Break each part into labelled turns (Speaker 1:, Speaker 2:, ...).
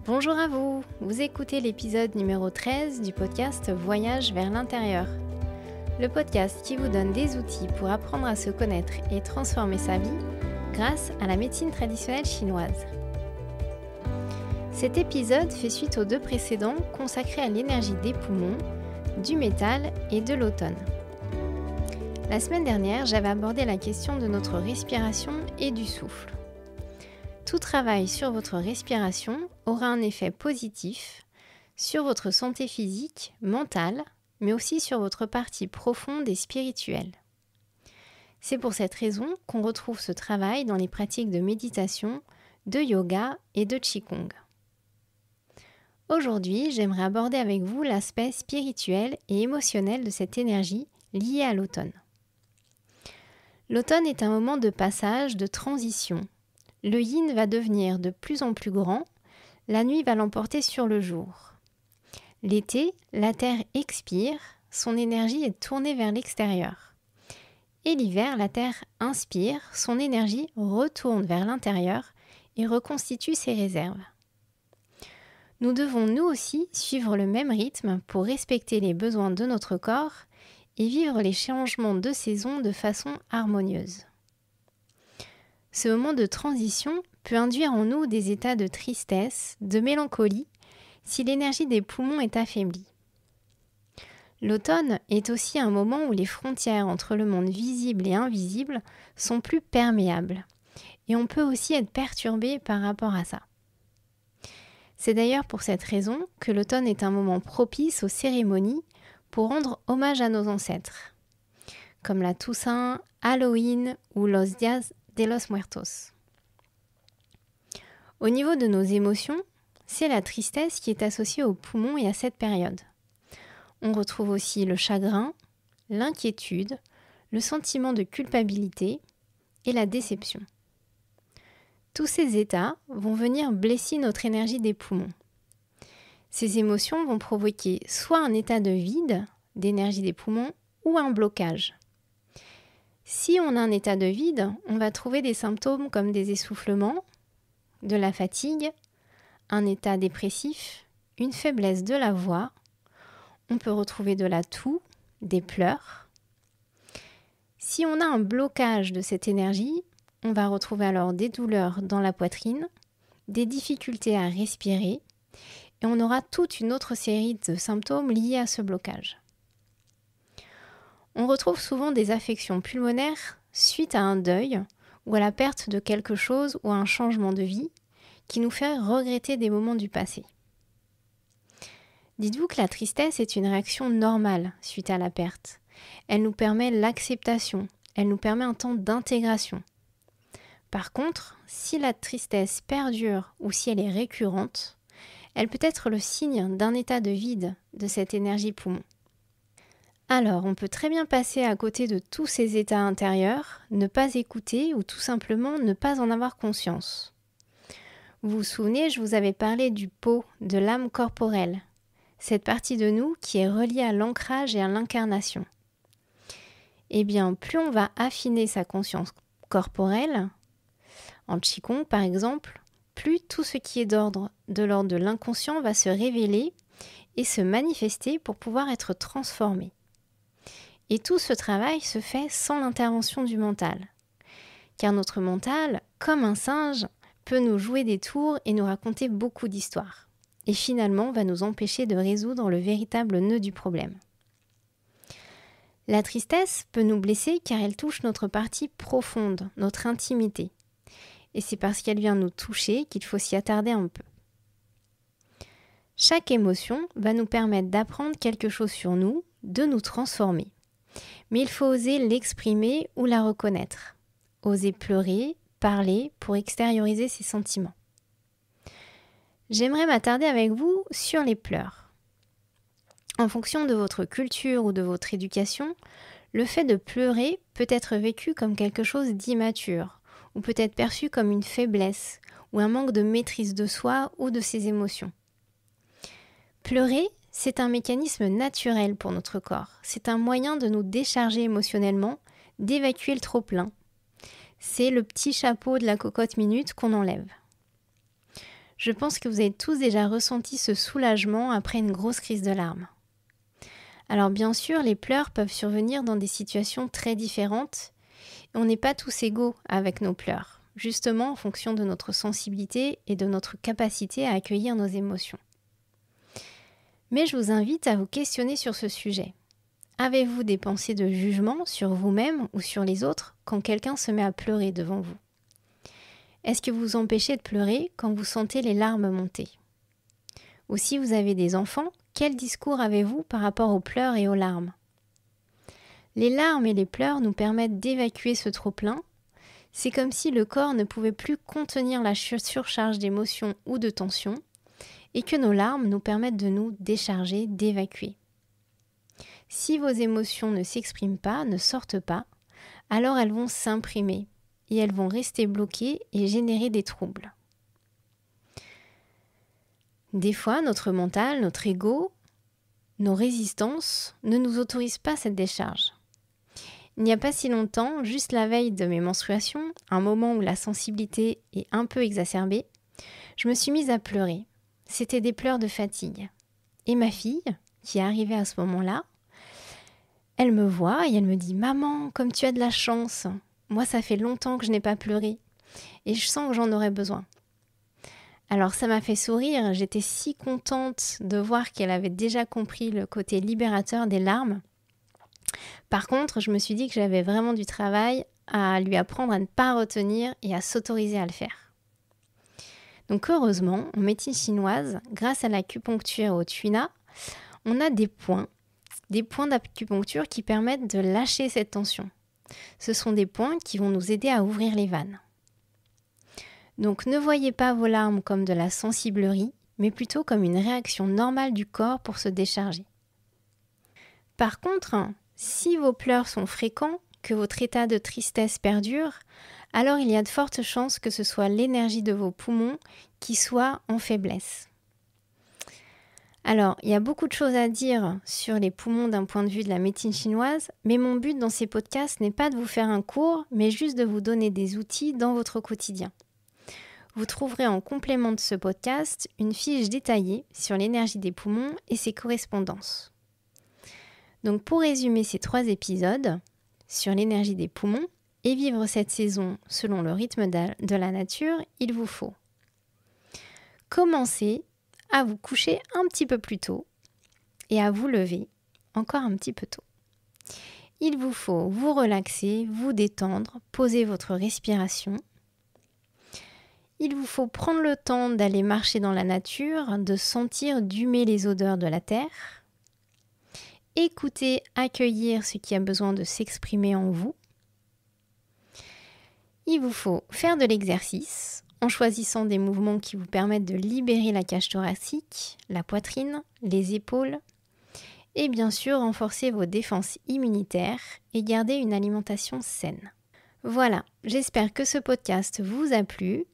Speaker 1: Bonjour à vous, vous écoutez l'épisode numéro 13 du podcast Voyage vers l'intérieur. Le podcast qui vous donne des outils pour apprendre à se connaître et transformer sa vie grâce à la médecine traditionnelle chinoise. Cet épisode fait suite aux deux précédents consacrés à l'énergie des poumons, du métal et de l'automne. La semaine dernière, j'avais abordé la question de notre respiration et du souffle. Tout travail sur votre respiration aura un effet positif sur votre santé physique, mentale, mais aussi sur votre partie profonde et spirituelle. C'est pour cette raison qu'on retrouve ce travail dans les pratiques de méditation, de yoga et de qigong. Aujourd'hui, j'aimerais aborder avec vous l'aspect spirituel et émotionnel de cette énergie liée à l'automne. L'automne est un moment de passage, de transition. Le yin va devenir de plus en plus grand, la nuit va l'emporter sur le jour. L'été, la terre expire, son énergie est tournée vers l'extérieur. Et l'hiver, la terre inspire, son énergie retourne vers l'intérieur et reconstitue ses réserves. Nous devons nous aussi suivre le même rythme pour respecter les besoins de notre corps et vivre les changements de saison de façon harmonieuse. Ce moment de transition peut induire en nous des états de tristesse, de mélancolie, si l'énergie des poumons est affaiblie. L'automne est aussi un moment où les frontières entre le monde visible et invisible sont plus perméables, et on peut aussi être perturbé par rapport à ça. C'est d'ailleurs pour cette raison que l'automne est un moment propice aux cérémonies pour rendre hommage à nos ancêtres, comme la Toussaint, Halloween ou Los Días de los Muertos. Au niveau de nos émotions, c'est la tristesse qui est associée aux poumons et à cette période. On retrouve aussi le chagrin, l'inquiétude, le sentiment de culpabilité et la déception. Tous ces états vont venir blesser notre énergie des poumons. Ces émotions vont provoquer soit un état de vide d'énergie des poumons ou un blocage. Si on a un état de vide, on va trouver des symptômes comme des essoufflements, de la fatigue, un état dépressif, une faiblesse de la voix. On peut retrouver de la toux, des pleurs. Si on a un blocage de cette énergie, on va retrouver alors des douleurs dans la poitrine, des difficultés à respirer et on aura toute une autre série de symptômes liés à ce blocage. On retrouve souvent des affections pulmonaires suite à un deuil ou à la perte de quelque chose ou à un changement de vie qui nous fait regretter des moments du passé. Dites-vous que la tristesse est une réaction normale suite à la perte. Elle nous permet l'acceptation, elle nous permet un temps d'intégration. Par contre, si la tristesse perdure ou si elle est récurrente, elle peut être le signe d'un état de vide de cette énergie poumon. Alors, on peut très bien passer à côté de tous ces états intérieurs, ne pas écouter ou tout simplement ne pas en avoir conscience. Vous vous souvenez, je vous avais parlé du pot, de l'âme corporelle, cette partie de nous qui est reliée à l'ancrage et à l'incarnation. Eh bien, plus on va affiner sa conscience corporelle, en qigong par exemple, plus tout ce qui est de l'ordre de l'inconscient va se révéler et se manifester pour pouvoir être transformé. Et tout ce travail se fait sans l'intervention du mental. Car notre mental, comme un singe, peut nous jouer des tours et nous raconter beaucoup d'histoires. Et finalement, va nous empêcher de résoudre le véritable nœud du problème. La tristesse peut nous blesser car elle touche notre partie profonde, notre intimité. Et c'est parce qu'elle vient nous toucher qu'il faut s'y attarder un peu. Chaque émotion va nous permettre d'apprendre quelque chose sur nous, de nous transformer. Mais il faut oser l'exprimer ou la reconnaître. Oser pleurer, parler pour extérioriser ses sentiments. J'aimerais m'attarder avec vous sur les pleurs. En fonction de votre culture ou de votre éducation, le fait de pleurer peut être vécu comme quelque chose d'immature ou peut être perçu comme une faiblesse ou un manque de maîtrise de soi ou de ses émotions. Pleurer, c'est un mécanisme naturel pour notre corps. C'est un moyen de nous décharger émotionnellement, d'évacuer le trop-plein. C'est le petit chapeau de la cocotte minute qu'on enlève. Je pense que vous avez tous déjà ressenti ce soulagement après une grosse crise de larmes. Alors bien sûr, les pleurs peuvent survenir dans des situations très différentes. On n'est pas tous égaux avec nos pleurs, justement en fonction de notre sensibilité et de notre capacité à accueillir nos émotions. Mais je vous invite à vous questionner sur ce sujet. Avez-vous des pensées de jugement sur vous-même ou sur les autres quand quelqu'un se met à pleurer devant vous ? Est-ce que vous vous empêchez de pleurer quand vous sentez les larmes monter ? Ou si vous avez des enfants, quel discours avez-vous par rapport aux pleurs et aux larmes ? Les larmes et les pleurs nous permettent d'évacuer ce trop-plein. C'est comme si le corps ne pouvait plus contenir la surcharge d'émotions ou de tensions et que nos larmes nous permettent de nous décharger, d'évacuer. Si vos émotions ne s'expriment pas, ne sortent pas, alors elles vont s'imprimer et elles vont rester bloquées et générer des troubles. Des fois, notre mental, notre ego, nos résistances ne nous autorisent pas cette décharge. Il n'y a pas si longtemps, juste la veille de mes menstruations, un moment où la sensibilité est un peu exacerbée, je me suis mise à pleurer. C'était des pleurs de fatigue. Et ma fille, qui est arrivée à ce moment-là, elle me voit et elle me dit « Maman, comme tu as de la chance, moi ça fait longtemps que je n'ai pas pleuré et je sens que j'en aurais besoin. » Alors ça m'a fait sourire, j'étais si contente de voir qu'elle avait déjà compris le côté libérateur des larmes. Par contre, je me suis dit que j'avais vraiment du travail à lui apprendre à ne pas retenir et à s'autoriser à le faire. Donc heureusement, en médecine chinoise, grâce à l'acupuncture au tuina, on a des points d'acupuncture qui permettent de lâcher cette tension. Ce sont des points qui vont nous aider à ouvrir les vannes. Donc ne voyez pas vos larmes comme de la sensiblerie, mais plutôt comme une réaction normale du corps pour se décharger. Par contre, si vos pleurs sont fréquents, que votre état de tristesse perdure, alors il y a de fortes chances que ce soit l'énergie de vos poumons qui soit en faiblesse. Alors, il y a beaucoup de choses à dire sur les poumons d'un point de vue de la médecine chinoise, mais mon but dans ces podcasts n'est pas de vous faire un cours, mais juste de vous donner des outils dans votre quotidien. Vous trouverez en complément de ce podcast une fiche détaillée sur l'énergie des poumons et ses correspondances. Donc pour résumer ces 3 épisodes sur l'énergie des poumons et vivre cette saison selon le rythme de la nature, il vous faut commencer à vous coucher un petit peu plus tôt et à vous lever encore un petit peu tôt. Il vous faut vous relaxer, vous détendre, poser votre respiration. Il vous faut prendre le temps d'aller marcher dans la nature, de sentir, d'humer les odeurs de la terre. Écouter, accueillir ce qui a besoin de s'exprimer en vous. Il vous faut faire de l'exercice en choisissant des mouvements qui vous permettent de libérer la cage thoracique, la poitrine, les épaules et bien sûr renforcer vos défenses immunitaires et garder une alimentation saine. Voilà, j'espère que ce podcast vous a plu.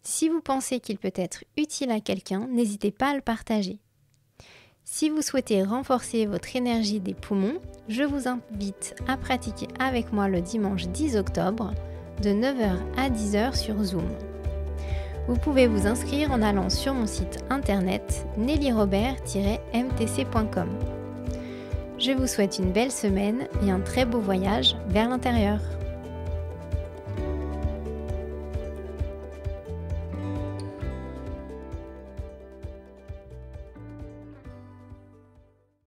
Speaker 1: Si vous pensez qu'il peut être utile à quelqu'un, n'hésitez pas à le partager. Si vous souhaitez renforcer votre énergie des poumons, je vous invite à pratiquer avec moi le dimanche 10 octobre de 9h à 10h sur Zoom. Vous pouvez vous inscrire en allant sur mon site internet nellyrobert-mtc.com. Je vous souhaite une belle semaine et un très beau voyage vers l'intérieur.